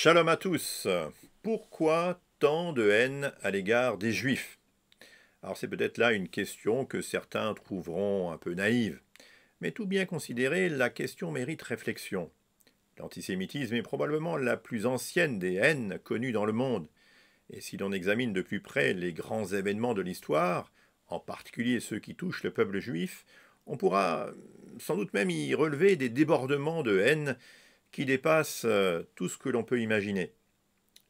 Shalom à tous. Pourquoi tant de haine à l'égard des Juifs? Alors c'est peut-être là une question que certains trouveront un peu naïve. Mais tout bien considéré, la question mérite réflexion. L'antisémitisme est probablement la plus ancienne des haines connues dans le monde. Et si l'on examine de plus près les grands événements de l'histoire, en particulier ceux qui touchent le peuple juif, on pourra sans doute même y relever des débordements de haine qui dépassent tout ce que l'on peut imaginer.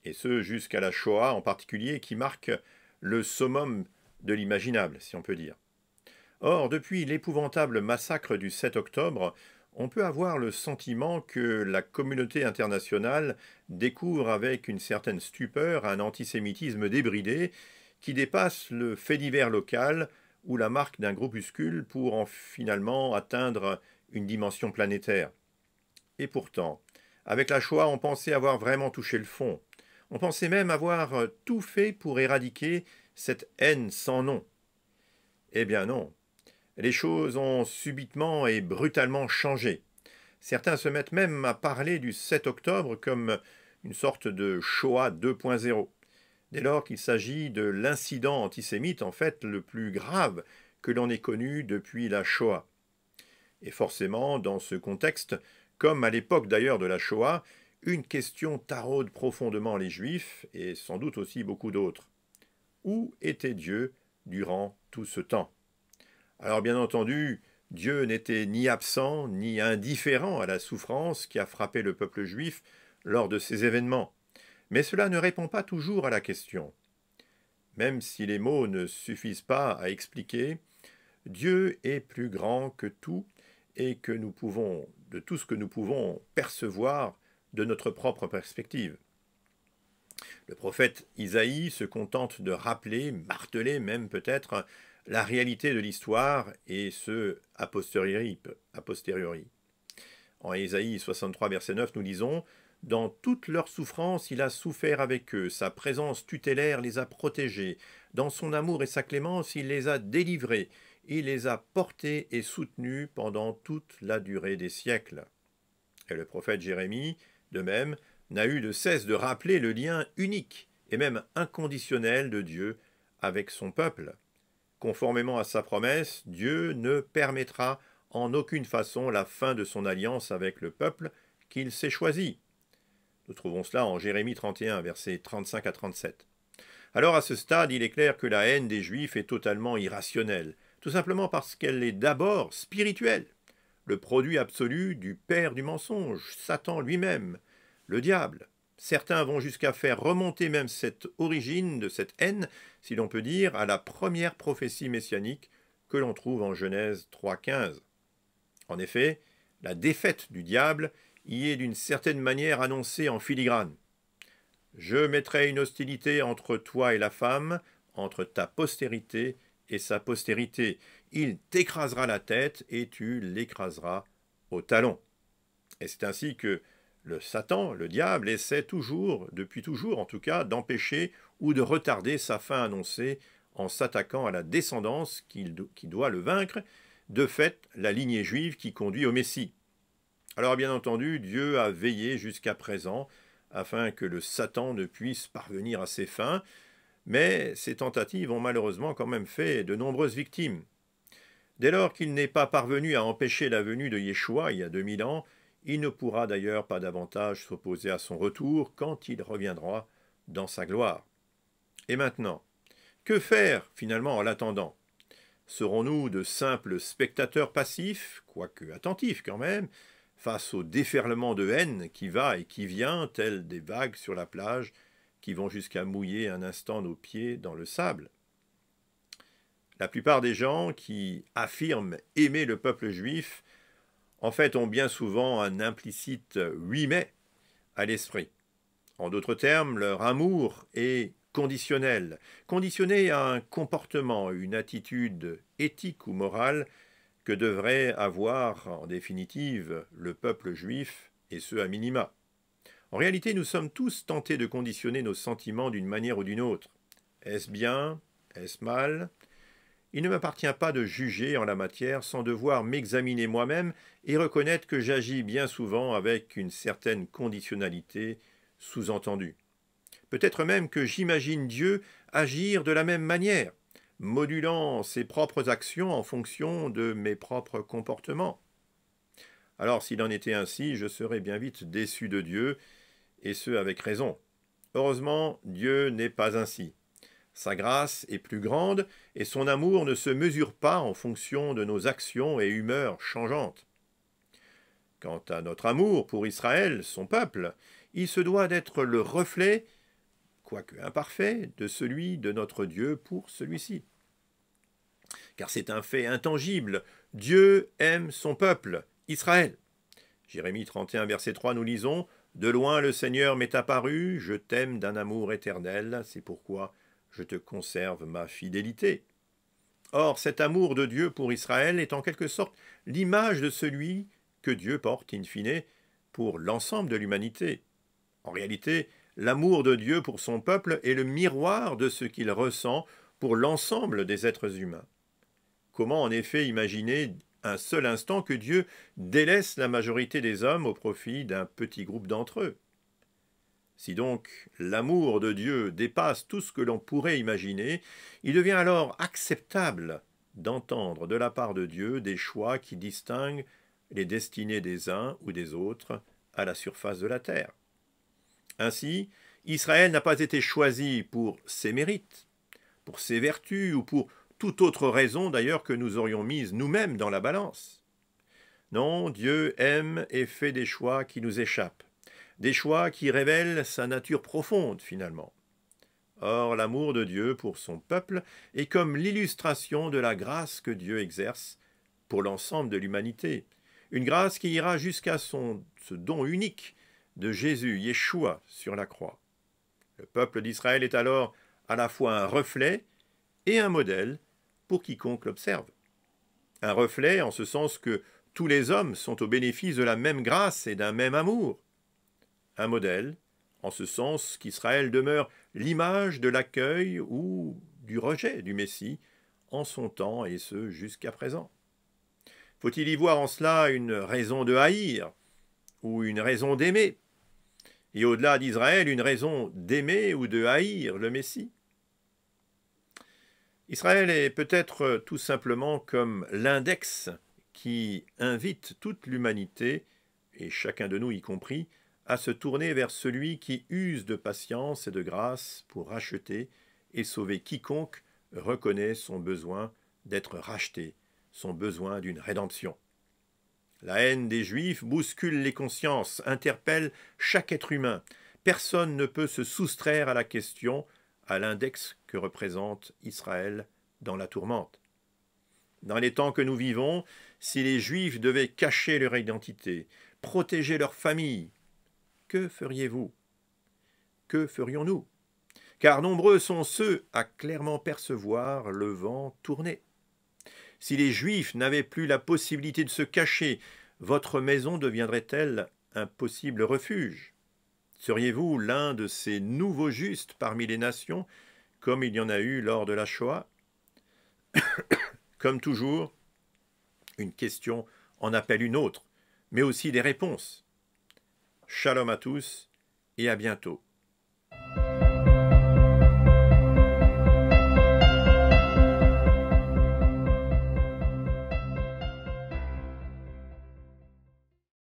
Et ce jusqu'à la Shoah en particulier, qui marque le summum de l'imaginable, si on peut dire. Or, depuis l'épouvantable massacre du 7 octobre, on peut avoir le sentiment que la communauté internationale découvre avec une certaine stupeur un antisémitisme débridé qui dépasse le fait divers local ou la marque d'un groupuscule pour en finalement atteindre une dimension planétaire. Et pourtant, avec la Shoah, on pensait avoir vraiment touché le fond. On pensait même avoir tout fait pour éradiquer cette haine sans nom. Eh bien non. Les choses ont subitement et brutalement changé. Certains se mettent même à parler du 7 octobre comme une sorte de Shoah 2.0, dès lors qu'il s'agit de l'incident antisémite en fait le plus grave que l'on ait connu depuis la Shoah. Et forcément, dans ce contexte, comme à l'époque d'ailleurs de la Shoah, une question taraude profondément les Juifs, et sans doute aussi beaucoup d'autres. Où était Dieu durant tout ce temps? Alors bien entendu, Dieu n'était ni absent ni indifférent à la souffrance qui a frappé le peuple juif lors de ces événements. Mais cela ne répond pas toujours à la question. Même si les mots ne suffisent pas à expliquer, Dieu est plus grand que tout et que nous pouvons, de tout ce que nous pouvons percevoir de notre propre perspective. Le prophète Isaïe se contente de rappeler, marteler même peut-être, la réalité de l'histoire et ce a posteriori. En Isaïe 63, verset 9, nous lisons « Dans toute leur souffrance, il a souffert avec eux, sa présence tutélaire les a protégés, dans son amour et sa clémence, il les a délivrés, il les a portés et soutenus pendant toute la durée des siècles. » Et le prophète Jérémie, de même, n'a eu de cesse de rappeler le lien unique et même inconditionnel de Dieu avec son peuple. Conformément à sa promesse, Dieu ne permettra en aucune façon la fin de son alliance avec le peuple qu'il s'est choisi. Nous trouvons cela en Jérémie 31, versets 35 à 37. Alors à ce stade, il est clair que la haine des Juifs est totalement irrationnelle, tout simplement parce qu'elle est d'abord spirituelle, le produit absolu du père du mensonge, Satan lui-même, le diable. Certains vont jusqu'à faire remonter même cette origine de cette haine, si l'on peut dire, à la première prophétie messianique que l'on trouve en Genèse 3.15. En effet, la défaite du diable y est d'une certaine manière annoncée en filigrane. « Je mettrai une hostilité entre toi et la femme, entre ta postérité et sa postérité. Il t'écrasera la tête et tu l'écraseras au talon. » Et c'est ainsi que le Satan, le diable, essaie toujours, depuis toujours en tout cas, d'empêcher ou de retarder sa fin annoncée en s'attaquant à la descendance qui doit le vaincre, de fait la lignée juive qui conduit au Messie. Alors bien entendu, Dieu a veillé jusqu'à présent afin que le Satan ne puisse parvenir à ses fins, mais ces tentatives ont malheureusement quand même fait de nombreuses victimes. Dès lors qu'il n'est pas parvenu à empêcher la venue de Yeshua il y a 2000 ans, il ne pourra d'ailleurs pas davantage s'opposer à son retour quand il reviendra dans sa gloire. Et maintenant, que faire finalement en l'attendant? Serons-nous de simples spectateurs passifs, quoique attentifs quand même, face au déferlement de haine qui va et qui vient, tels des vagues sur la plage, qui vont jusqu'à mouiller un instant nos pieds dans le sable? La plupart des gens qui affirment aimer le peuple juif, en fait, ont bien souvent un implicite « oui mais » à l'esprit. En d'autres termes, leur amour est conditionnel, conditionné à un comportement, une attitude éthique ou morale que devrait avoir, en définitive, le peuple juif, et ce à minima. En réalité, nous sommes tous tentés de conditionner nos sentiments d'une manière ou d'une autre. Est-ce bien? Est-ce mal? Il ne m'appartient pas de juger en la matière sans devoir m'examiner moi-même et reconnaître que j'agis bien souvent avec une certaine conditionnalité sous-entendu. Peut-être même que j'imagine Dieu agir de la même manière, modulant ses propres actions en fonction de mes propres comportements. Alors s'il en était ainsi, je serais bien vite déçu de Dieu, et ce avec raison. Heureusement, Dieu n'est pas ainsi. Sa grâce est plus grande, et son amour ne se mesure pas en fonction de nos actions et humeurs changeantes. Quant à notre amour pour Israël, son peuple, il se doit d'être le reflet, quoique imparfait, de celui de notre Dieu pour celui-ci. Car c'est un fait intangible, Dieu aime son peuple, Israël. Jérémie 31, verset 3, nous lisons « De loin le Seigneur m'est apparu, je t'aime d'un amour éternel, c'est pourquoi je te conserve ma fidélité. » Or, cet amour de Dieu pour Israël est en quelque sorte l'image de celui que Dieu porte, in fine, pour l'ensemble de l'humanité. En réalité, l'amour de Dieu pour son peuple est le miroir de ce qu'il ressent pour l'ensemble des êtres humains. Comment en effet imaginer un seul instant que Dieu délaisse la majorité des hommes au profit d'un petit groupe d'entre eux? Si donc l'amour de Dieu dépasse tout ce que l'on pourrait imaginer, il devient alors acceptable d'entendre de la part de Dieu des choix qui distinguent les destinées des uns ou des autres à la surface de la terre. Ainsi, Israël n'a pas été choisi pour ses mérites, pour ses vertus ou pour toute autre raison d'ailleurs que nous aurions mise nous-mêmes dans la balance. Non, Dieu aime et fait des choix qui nous échappent, des choix qui révèlent sa nature profonde finalement. Or, l'amour de Dieu pour son peuple est comme l'illustration de la grâce que Dieu exerce pour l'ensemble de l'humanité, une grâce qui ira jusqu'à ce don unique de Jésus, Yeshua, sur la croix. Le peuple d'Israël est alors à la fois un reflet et un modèle pour quiconque l'observe. Un reflet en ce sens que tous les hommes sont au bénéfice de la même grâce et d'un même amour. Un modèle en ce sens qu'Israël demeure l'image de l'accueil ou du rejet du Messie en son temps et ce jusqu'à présent. Faut-il y voir en cela une raison de haïr ou une raison d'aimer? Et au-delà d'Israël, une raison d'aimer ou de haïr le Messie? Israël est peut-être tout simplement comme l'index qui invite toute l'humanité, et chacun de nous y compris, à se tourner vers celui qui use de patience et de grâce pour racheter et sauver quiconque reconnaît son besoin d'être racheté, son besoin d'une rédemption. La haine des Juifs bouscule les consciences, interpelle chaque être humain. Personne ne peut se soustraire à la question, à l'index que représente Israël dans la tourmente. Dans les temps que nous vivons, si les Juifs devaient cacher leur identité, protéger leur famille, que feriez-vous? Que ferions-nous? Car nombreux sont ceux à clairement percevoir le vent tourner. Si les Juifs n'avaient plus la possibilité de se cacher, votre maison deviendrait-elle un possible refuge? Seriez-vous l'un de ces nouveaux justes parmi les nations, comme il y en a eu lors de la Shoah? Comme toujours, une question en appelle une autre, mais aussi des réponses. Shalom à tous et à bientôt.